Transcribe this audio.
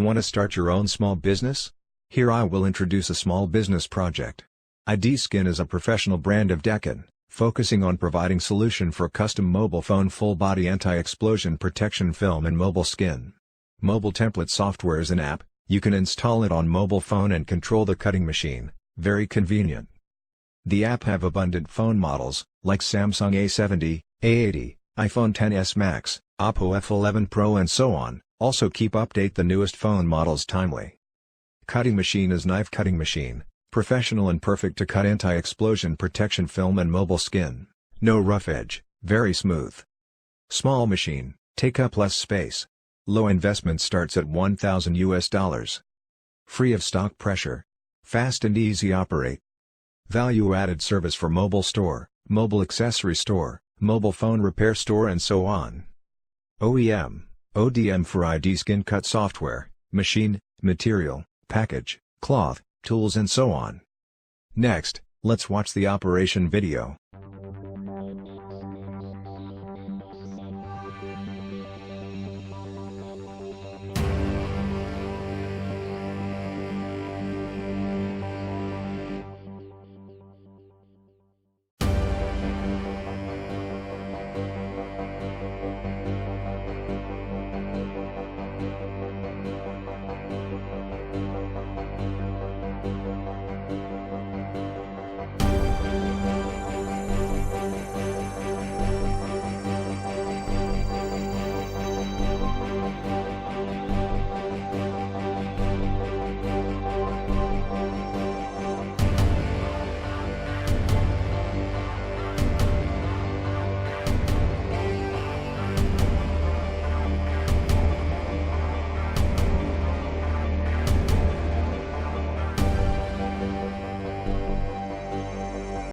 Want to start your own small business? Here I will introduce a small business project. ID Skin is a professional brand of Deccan, focusing on providing solution for custom mobile phone full-body anti-explosion protection film and mobile skin. Mobile template software is an app, you can install it on mobile phone and control the cutting machine, very convenient. The app have abundant phone models, like Samsung A70, A80, iPhone XS Max, Oppo F11 Pro and so on, also keep update the newest phone models timely. Cutting machine is knife cutting machine, professional and perfect to cut anti-explosion protection film and mobile skin, no rough edge, very smooth. Small machine, take up less space. Low investment starts at $1,000 US. Free of stock pressure. Fast and easy operate. Value-added service for mobile store, mobile accessory store, mobile phone repair store and so on. OEM, ODM for ID Skin cut software, machine, material, package, cloth, tools and so on. Next, let's watch the operation video.